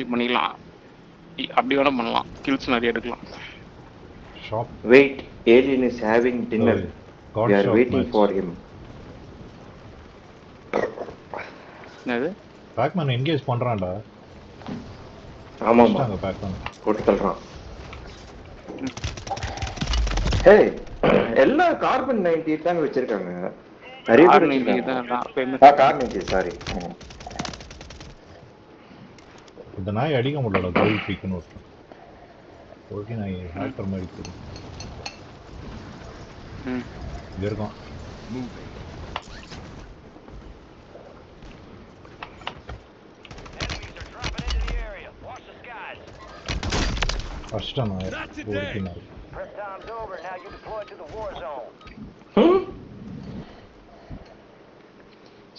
மாதிரி பண்ணிடலாம். அப்படி வேணா பண்ணலாம், கில்ஸ் நிறைய எடுக்கலாம். Wait, alien is having dinner. We are waiting for him. என்னது பேக்மேன் என்கேஜ் பண்றான்டா. ஆமாமா பேக்மேன் போட்டு தள்ளுறான். ஹே எல்லா கார்பன் 90 தாங்க வச்சிருக்காங்க. நிறைய பேர் வச்சிருக்காங்க. Car 90 sorry. இந்த நாய் அடிக்க முடியல. கோல்ட் பீக்னு ஒருத்தன் ஓகே நாய் ஹேக்கர் மாதிரி தெரியும். இங்க இருக்கான். அஷ்டம் நாய் ஓகே நாய்.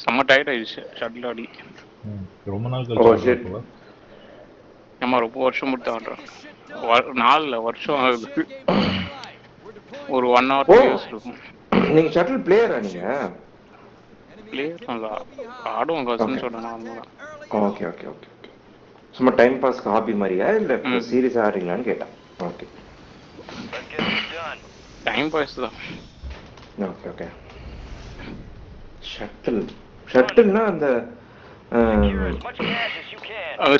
செம்ம டயர்ட் ஆயிடுச்சு ஷட்டில் ஆடி. ரொம்ப நாள் கழிச்சு நம்ம ரொம்ப வருஷம் மட்டும் ஆடுறோம். 4 வருஷம் ஆகுது. ஒரு 1 hour 2 years இருக்கும். நீங்க ஷட்டில் பிளேயரா? நீங்க பிளேயர் நல்லா ஆடுவோம் கசின்ஸோட. Okay okay okay. சும்மா டைம் பாஸ்க்கு ஹாபி மாதிரியா இல்லை சீரியஸா ஆடுறீங்களான்னு கேட்டேன். ஓகே டைம் பாஸ் தான். Okay okay. ஷட்டில்னா அந்த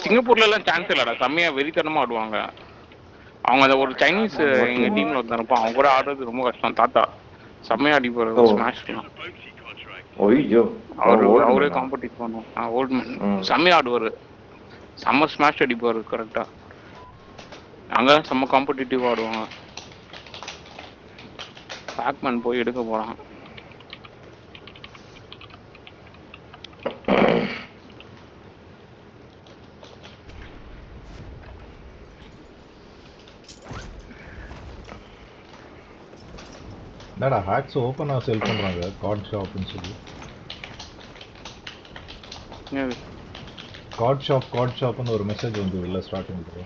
சிங்கப்பூர்ல எல்லாம் சான்ஸ் இல்லடா. செம்மையா வெறித்தனமா ஆடுவாங்க அவங்க. அந்த ஒரு சைனீஸ் எங்க டீம்ல ஒருத்தர் இருப்பான், அவங்க கூட ஆடுறது ரொம்ப கஷ்டம். தாத்தா செம்மையா அடி போறது ஸ்மாஷ்லாம். அவரே காம்படிட் பண்ணுவோம். ஓல்ட்மேன் செம்மையா ஆடுவாரு, செம்ம ஸ்மாஷ் அடிப்பாரு கரெக்டா. அங்கதான் செம்ம காம்படிட்டிவ் ஆடுவாங்க. பேக்மேன் போய் எடுக்க போறான். என்னடா ஹேக்ஸ் ஓப்பனா செல் பண்றாங்க கார்ட் ஷாப்னு சொல்லி. கார்ட் ஷாப்னு ஒரு மெசேஜ் வந்து இல்ல ஸ்டார்டிங்ல.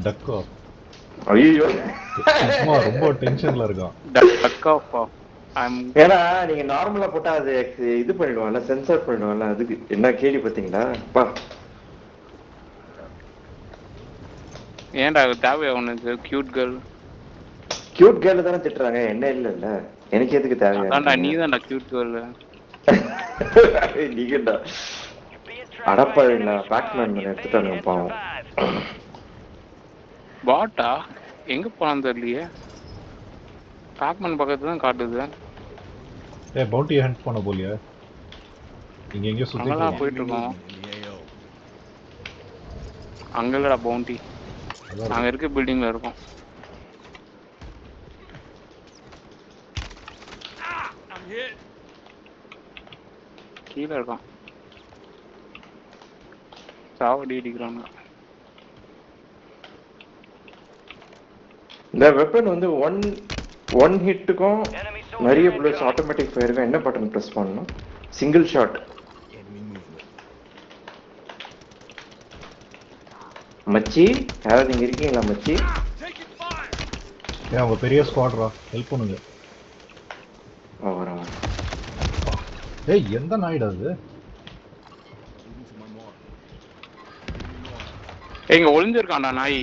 டக்கா ஐயோ ரொம்ப டென்ஷன்ல இருக்கான். ஏன்னா நீங்க நார்மலா போட்டா அது இது பண்ணிடுவாங்கல்ல, சென்சார் பண்ணிடுவாங்கல்ல. அதுக்கு என்ன கேள்வி பார்த்தீங்களா? ஏன்டா தேவையா உனக்கு? கியூட் கேர்ள் தானே திட்டுறாங்க, என்ன இல்ல. எனக்கு எதுக்கு தேவையா? அதான்டா நீதான்டா கியூட் கேர்ள். நீங்கடா அடப்பாவிங்களா, பேக்மேன் எடுத்துட்டானுங்க பாவம். பாட்டா எங்க போனான்னு தெரியலையே. பேக்மேன் பக்கத்துல தான் காட்டுது. பவுண்டி ஹண்ட் பண்ண போலியா? இங்க எங்க சுத்திட்டு போயிட்டு இருக்கோம். அங்க இல்லடா பவுண்டி, நாங்க இருக்க பில்டிங்ல இருக்கோம். கீழே இருக்கான், சாவடி அடிக்கிறாங்க. இந்த வெப்பன் வந்து ஒன் ஹிட்டுக்கும் நிறைய புல்லட்ஸ் ஆட்டோமேட்டிக் ஃபயருக்கு என்ன பட்டன் பிரஸ் பண்ணணும்? Single shot. மச்சி யாராவது நீங்க இருக்கீங்களா மச்சி? அவங்க பெரிய ஸ்குவாட்ரா, ஹெல்ப் பண்ணுங்க. ஏய் எந்த நாய்டா அது? எங்க ஒளிஞ்சிருக்கான்டா நாய்,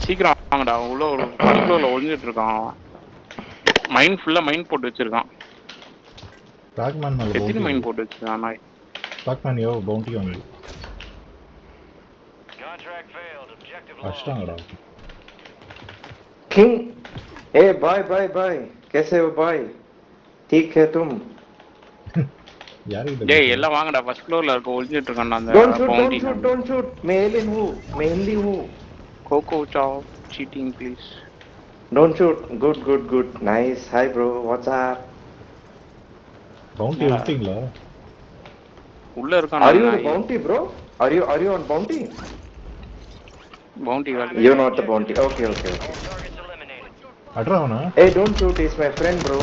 சீக்கிரம் வாங்கடா. உள்ள ஒரு ஃப்ளோர்ல ஒளிஞ்சிட்டு இருக்கான். மைண்ட் ஃபுல்லா மைண்ட் போட்டு வச்சிருக்கான். பேக்மேன் மேல எத்தனை மைண்ட் போட்டு வச்சிருக்கான் நாய்? பேக்மேன் யோ பவுண்டி வாங்கி அஷ்டாங்கடா. किंग ए बाय बाय बाय कैसे हो भाई? ठीक है तुम? यार டேய் எல்லாம் வாங்கடா, ஃபர்ஸ்ட் ஃப்ளோர்ல இருக்க ஒளிஞ்சிட்டு இருக்கான்டா அந்த bounty. Don't shoot mainly who கோகோ சாவ் cheating please. don't shoot. good nice. Hi bro, what's up? பவுண்டி விட்டீங்களா? உள்ள இருக்கான். Are you on bounty bro? Are you on bounty? Bounty value. You're not the bounty. Okay. அட்ராவனா? Hey, don't shoot. He's my friend, bro.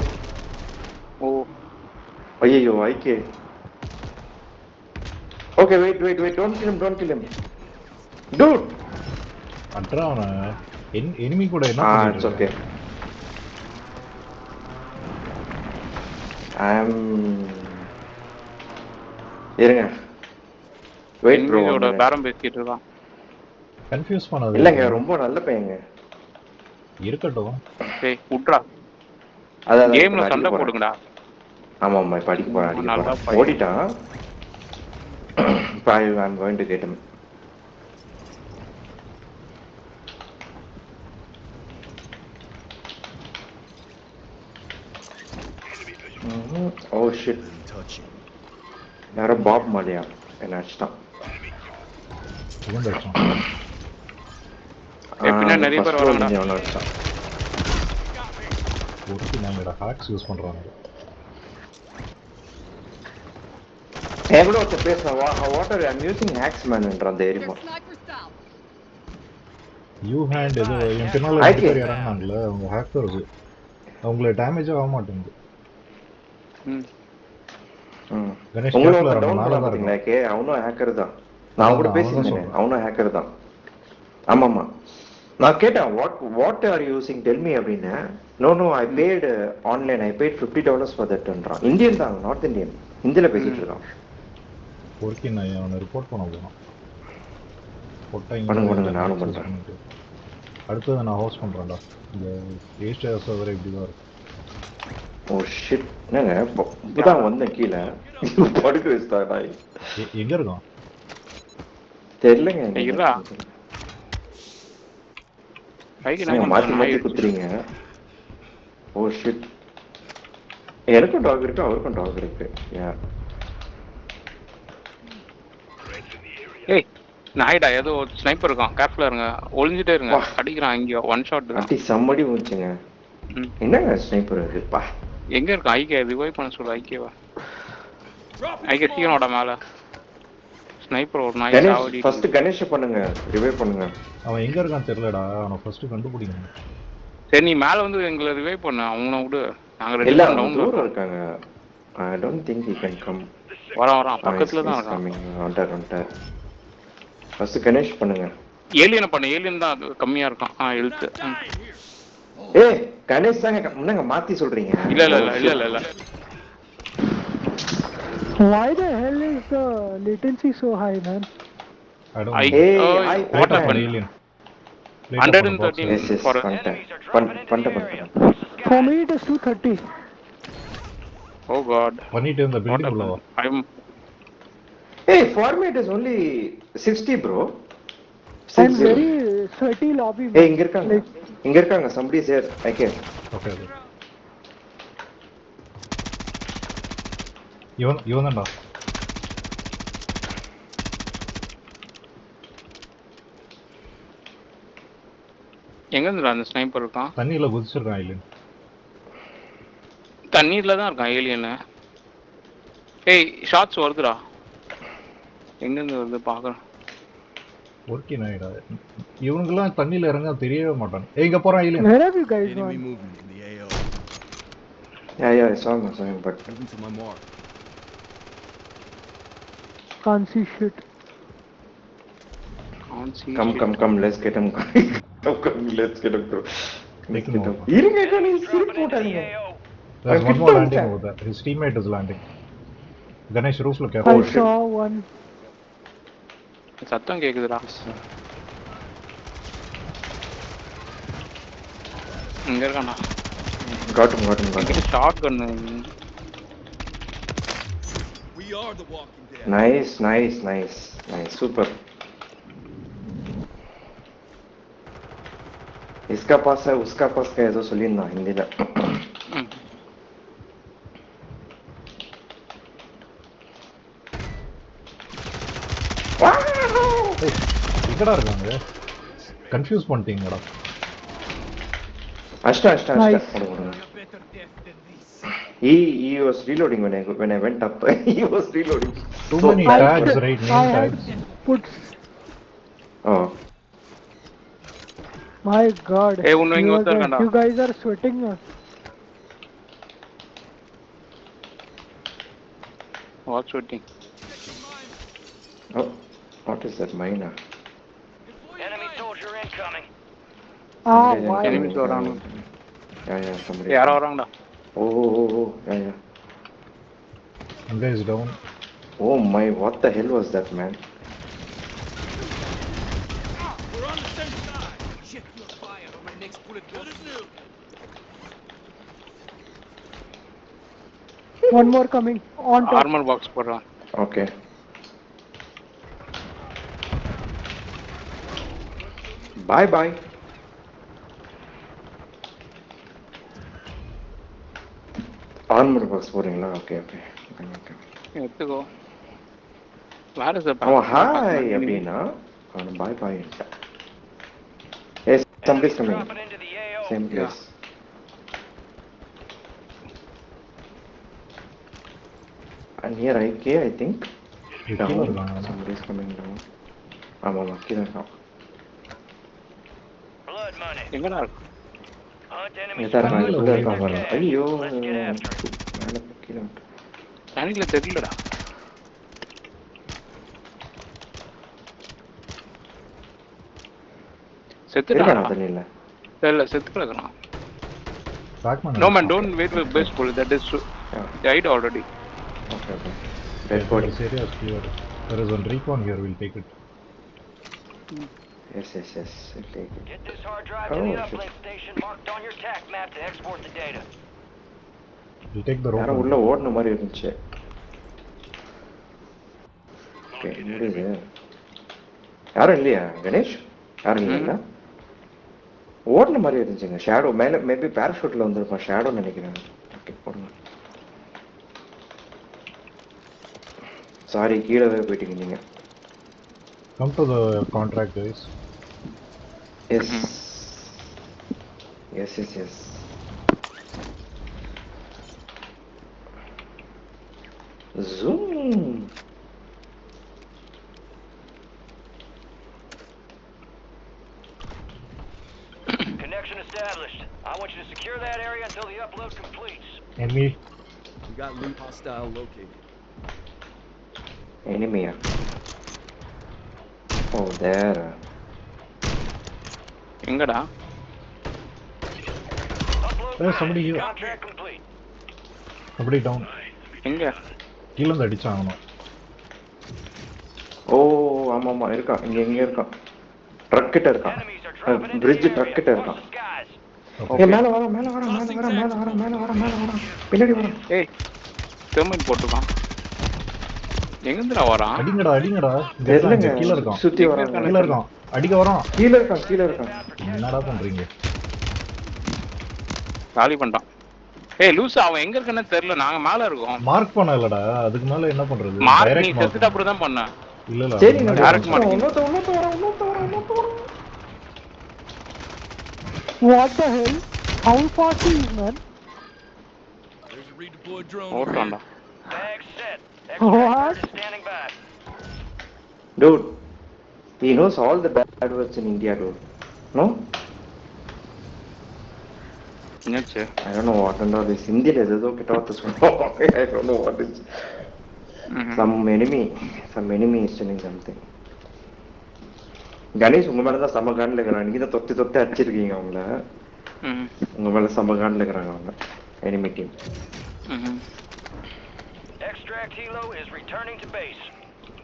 Oh. Ayyo, IK. Okay, wait. Don't kill him. Dude. அட்ராவனா? enemy கூட என்ன பண்ணிட்டு it's okay. இருங்க wait bro என்விடியோட பேரம் பேசிட்டு இருக்கான். Confuse பண்ணாத. இல்லங்க ரொம்ப நல்ல பையங்க. இருக்கட்டும். டேய் உட்றா. அதான் கேம்ல சண்டை போடுங்கடா. ஆமா ஆமா இப்ப அடிக்க போறேன் அடிக்க நல்லா போறேன். ஓடிட்டான். இப்போ I'm going to get him. Oh shit. யாரோ பாப் மாலியா என்ன அடிச்சிட்டான். இவன் அடிச்சான். எப்படின்னா நிறைய பேர் வராங்கடா. அவன அடிச்சான். ஒருத்தி நாங்கடா ஹேக்ஸ் யூஸ் பண்றாங்க. எவ்வளோ ஒருத்தர் பேசுறான் வாட்டர் ஐம் யூசிங் ஹேக்ஸ் மேன்ன்ற அந்த ஏரியா. யூ ஹேண்ட் ஏதோ என் பின்னால ரெண்டு பேர் இறங்குனாங்கல்ல அவங்க ஹேக்கர்ஸ். அவங்கள டேமேஜ் ஆக மாட்டேங்குது. கணேஷ் உங்களோட டவுன் பண்ண பாத்தீங்களா கே அவனும் ஹேக்கர் தான். நான் கூட பேசினேன் அவனும் ஹேக்கர் தான். ஆமாமா நான் கேட்டேன் what are using tell me அப்படின்னா no I paid online I paid $50 for தட்ன்றான். இந்தியன் தான் நார்த் இந்தியன் ஹிந்தில பேசிட்டு இருக்கான். ஒருக்கி நான் அவனை ரிப்போர்ட் பண்ண போறேன். பண்ணுங்க நானும் பண்றேன். அடுத்தது நான் ஹோஸ்ட் பண்றேன்டா. இந்த ஏசியா சர்வர் இப்படி தான் இருக்கு. ஓ ஷிட் என்னங்க இப்பதான் வந்தேன் கீழே படுக்க வச்சுட்டாடா. எங்க இருக்கான் தெரியலங்க. மாத்தி மாத்தி குத்துறீங்க. ஓ ஷிட் எனக்கும் டாக் இருக்கு அவருக்கும் டாக் இருக்கு. ஏய் நாய்டா ஏதோ ஸ்னைப்பர் இருக்கான் கேர்ஃபுல்லா இருங்க. ஒளிஞ்சிட்டே இருங்க. அடிக்கிறான் இங்க ஒன் ஷாட் தான். அடி சம்மடி வந்துச்சுங்க. என்னங்க ஸ்னைப்பர் அது பா. எங்க இருக்கு ஐகே ரிவைவ் பண்ண சொல்லு. ஐகேவா ஐகே சீனோட மேல ஸ்னைப்பர் ஒரு நாய் சாவடி. ஃபர்ஸ்ட் கணேஷ் பண்ணுங்க ரிவைவ் பண்ணுங்க. அவன் எங்க இருக்கான்னு தெரியலடா. அவனை ஃபர்ஸ்ட் கண்டுபிடிங்க. சரி நீ மேல வந்து எங்களை ரிவைவ் பண்ணு. அவனை விடு. நாங்க ரெண்டு இல்ல டவுன் தூரம் இருக்காங்க. I don't think he can come. வரான் பக்கத்துல தான் இருக்கான். வந்துட்டார். ஃபர்ஸ்ட் கணேஷ் பண்ணுங்க. ஏலியனை பண்ணு. ஏலியன் தான் கம்மியா இருக்கான். ஹெல்த். ஏய் கணேஷ் தாங்க முன்னங்க மாத்தி சொல்றீங்க. இல்ல Why the hell is the latency so high, man? I don't know. What happened? Alien. 113 for For me it is 230. Oh god. பண்ணிட்டு இருந்த பில்டிங் உள்ள வா. Hey, for me it is only 60 bro. I'm very sweaty lobby. Hey, இங்க இருக்காங்க somebody is here. Okay. Okay. இவன் தான்டா. எங்க இருந்துடா அந்த ஸ்னைப்பர் இருக்கான்? தண்ணியில குதிச்சிருக்கான் ஏலியன். தண்ணீர்ல தான் இருக்கான் ஏலியன். ஏய் ஷாட்ஸ் வருதுடா. எங்க இருந்து வருது பாக்குறேன். ஒர்க்கி நாய்டா. இவனுங்கெல்லாம் தண்ணியில இறங்க தெரியவே மாட்டான். இங்க போறான் alien. Where have you guys gone? Yeah, I saw him but to my mark. Can't see shit. Come, let's get him. Come, let's get him, bro. இருங்க கணேஷ் சிரிப்பு போடாதீங்க. There's one more landing over there. His teammate is landing. Ganesh roofல I careful. saw one. சத்தம் கேக்குதுடா. இங்க இருக்கானா? Got him. Shotgun. We are the walking dead. Nice. Super. इसका पास है उसका पास का ऐसा सुलिन ना हिंदी ला. இங்கடா இருக்காங்க. Confuse பண்ணிட்டீங்கடா. அஷ்டா. He was reloading when I went up. He was reloading. Too many tags, right? Name tags. Put. Oh. My God. Hey, you guys are sweating. What's sweating? Oh, what is that mine? Enemy soldier incoming. My. Enemies around. Yeah, somebody. யாரோ வராங்கடா. Oh, yeah. One guy is down. Oh my, what the hell was that, man? We're on the same side. Check your fire or my next bullet goes through. One more coming on top. Armour box போடுறான். Okay. Bye bye. Armor box போறீங்களா? Okay, okay. Okay. எடுத்துக்கோ. வேற sir. அவன் hi அப்படின்னா அவன் பாய் பாய். Yes, somebody's coming. Dropping into the AO. Same place. And here IK, I think. கீழே Down. இருக்காங்க. Somebody's coming down. ஆமாம் கீழே இருக்கான். Blood money. எங்கடா இருக்கு? Hunt enemies. எதா இருக்கான் found. இதுக்குள்ள இருக்கான் பாருங்க. ஐயோ Let's get after him. மேலே கீழே. தனியில தெரியலடா. செத்துடா. இருக்கானா தண்ணியில்? இல்ல செத்து கிடக்குறான். Backman. No man, don't wait for base bullet. That is died already. Okay, okay. Dead body. This area is clear. There is one recon here. We'll take it. Yes, yes, yes. I'll take it. Get this hard drive to Oh, the shit. uplink station marked on your TAC map to export the data. We'll take the rope. யாரும் உள்ள ஓடுன மாதிரி இருந்துச்சு. Okay, முடியுது. யாரும் இல்லையா கணேஷ்? யாரும் இல்லைங்களா? ஓடுன மாதிரி இருந்துச்சுங்க. ஷேடோ மேலே மேபி பேராஷூட்டில் வந்திருப்பான். ஷேடோ நினைக்கிறேன். ஓகே போடுங்க. சாரி கீழே போயிட்டீங்க நீங்க. Come to the contract, guys. Yes yes yes yes. Zoom. Connection established. I want you to secure that area until the upload completes. Enemy. We got loot hostile located. எனிமியா? ஓ தேர். எங்கடா? Upload There's somebody here. contract complete. Somebody down. எங்க? கீழே இருந்து அடிச்சாங்கணும். ஓ ஆமா ஆமா இருக்கான். இங்க இருக்கான். Drug கிட்ட இருக்கான். Enemies are dropping into bridge the truck area. கிட்ட Watch இருக்கான். the skies. ஏய் மேல வர மேல வர மேல வர மேல வர மேல வர மேல வர பின்னாடி வர. ஏய் தெர்மைட் போட்டுருக்கான். எங்கடா வரான்? அடிங்கடா அடிங்கடா. தெரியலங்க. கீழே இருக்கான். சுத்தி வரான். கீழே இருக்கான். அடிக்க வரான். கீழே இருக்கான். என்னடா பண்றீங்க? காலி பண்ணிட்டான். ஏய் லூசா அவன் எங்க இருக்கானே தெரியல. நாங்க மேல இருக்கோம். மார்க் பண்ணலடா. அதுக்கு மேல என்ன பண்றது? மார்க் நீ டைரக்ட் செத்துட்டு அப்புறம் தான் பண்ண. இல்ல இல்ல. சரி நான் direct marking. இன்னொருத்த வர. What the hell? How fast he is, man? There's a redeployed drone over here. ஓடுறான்டா. Bag set. What? Extract is standing by. Dude, he knows all the bad words in India, dude. No? என்னாச்சு? I don't know what and all this. Indian ஏதோ கிட்ட வார்த்தை சொல்லுவோம். I don't know what is. Some enemy is telling something. Ganesh உங்க மேலதான் சம காண்டில் இருக்கிறாங்க. நீங்க தான் தொத்தி அடிச்சிருக்கீங்க அவங்கள. உங்க மேல சம காண்டில் இருக்கிறாங்க அவங்க. enemy team. Extract helo is returning to base.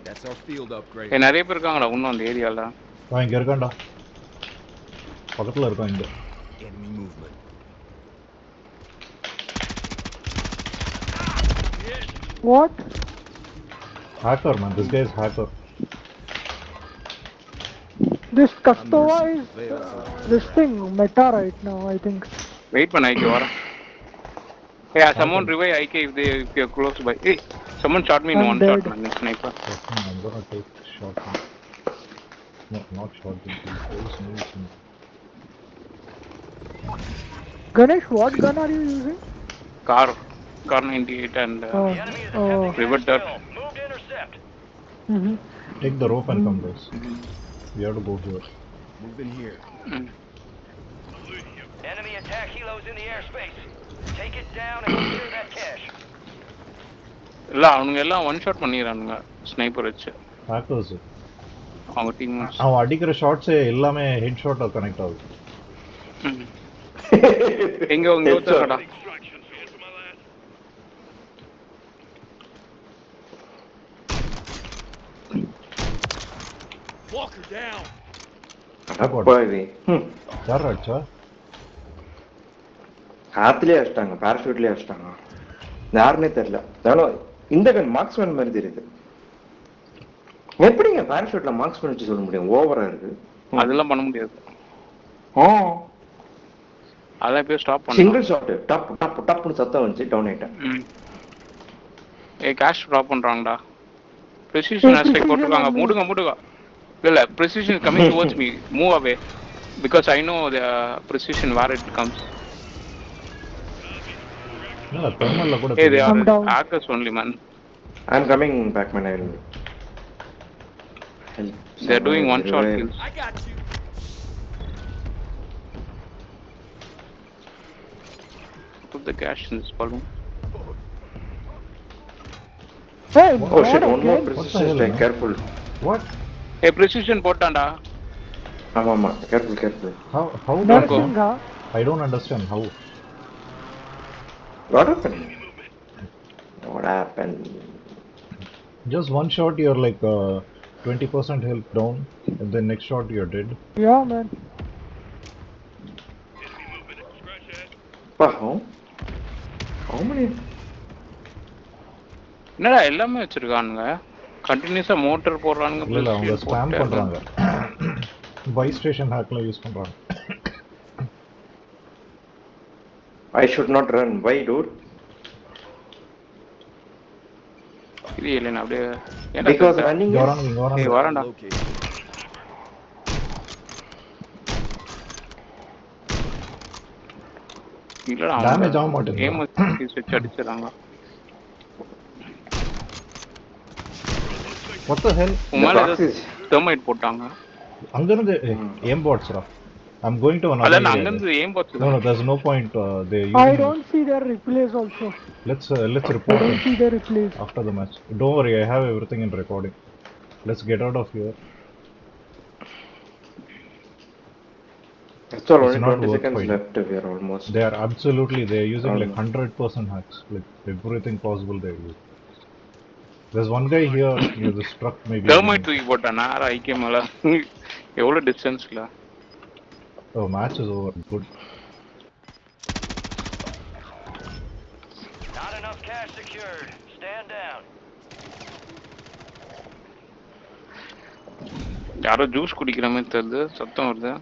That's our field upgrade. ஏய் நிறைய பேர் இருக்காங்கடா இன்னும் அந்த ஏரியால. வா இங்க இருக்கான்டா. பக்கத்துல இருக்கான் இங்க. Enemy movement. What? Hacker man, this guy is hacker. This Kastova is this thing meta right now, I think. Wait பண்ண ஐகே வரேன். Hey, someone revive IK if you're close by. Hey, someone shot me in I'm one dead. shot, man. It's sniper. I'm gonna take shotgun. No, not shotgun. Please, no. Ganesh, what gun are you using? Car 98 and Oh, The enemy is attempting to Rivet dart. exfil. Move to intercept. Take the rope and come, guys. We have to go here. Moving here. Enemy attack helos in the airspace. Take it down and clear that cache. இல்ல அவனுங்க எல்லாம் one shot பண்ணிடுறானுங்க sniper வச்சு. Hackers. அவங்க team அவன் அடிக்கிற shots எல்லாமே head ஷாட்டா connect ஆகுது. எங்க ஒருத்தடா. Walker down. அப்பாவி யார் அடிச்சா? காத்துலயே அடிச்சிட்டாங்க, பேராஷூட்லயே அடிச்சிட்டாங்க. யாருன்னே தெரியல. ஆனாலும் இந்த கன் மார்க்ஸ்மேன் மாதிரி தெரியுது. எப்படிங்க பேராஷூட்ல மார்க்ஸ்மேன் வச்சு சொல்ல முடியும்? ஓவரா இருக்கு. அதெல்லாம் பண்ண முடியாது. அதான் போய் ஸ்டாப் பண்ணு. சிங்கிள் ஷாட் டப் டப் டப்னு சத்தம் வந்துச்சு, டவுன் ஆயிட்டேன். கேஷ் ட்ராப் பண்றாங்கடா. precision aspect போட்டுருக்காங்க. மூடுங்க. இல்ல precision coming towards me. Move away because I know the precision where it comes. இல்ல தெர்மல்ல கூட Hey, they I'm are down. hackers only, man. I'm coming back, man. They are doing one shot kills. I got you. Put the cash in this balloon. Hey, Oh shit, not one more again. precision strike, careful. What? Hey, precision போட்டான்டா. ஆமா, careful. How Nursing, huh? I don't understand how. What happened? Just one shot you're like 20% health down, and then next shot you're dead. Yeah, man. How many? என்னடா எல்லாமே வச்சிருக்கானுங்க. கண்டினியூஸா motor போடுறானுங்க. இல்ல அவங்க precision spam போட்டு பண்றாங்க. By station ஹேக்ல use பண்றாங்க. I should not run. Why, dude? இது இல்லைனா அப்படியே Because running இங்க is... வராங்க. ஏய் வரேன்டா. இல்லடா Damage ஆக மாட்டேங்குது. ஏம் வச்சு அடிச்சிராங்க. What the hell? உமால தெர்மைட் போட்டாங்க. அங்க இருந்து ஏம் பாட்ஸ்ரா. I'm going to another அதான் area. அங்க இருந்து ஏம் pots. No, there's no point. They I using... don't see their replays also. Let's I report don't them see their replays. after the match. Don't worry, I have everything in recording. Let's get out of here. That's all, It's only not 20 worth seconds fighting. left. We are almost... They are using like 100% hacks. Like everything possible they use. There's one guy here near this truck maybe. Thermite தூக்கி போட்டானா ஐகே மேல. எவ்வளவு டிஸ்டன்ஸ்ல. Oh, match is over. Good. Not enough cash secured. Stand down. யாரோ juice குடிக்கிற மாதிரி தெரியுது. சத்தம் வருது.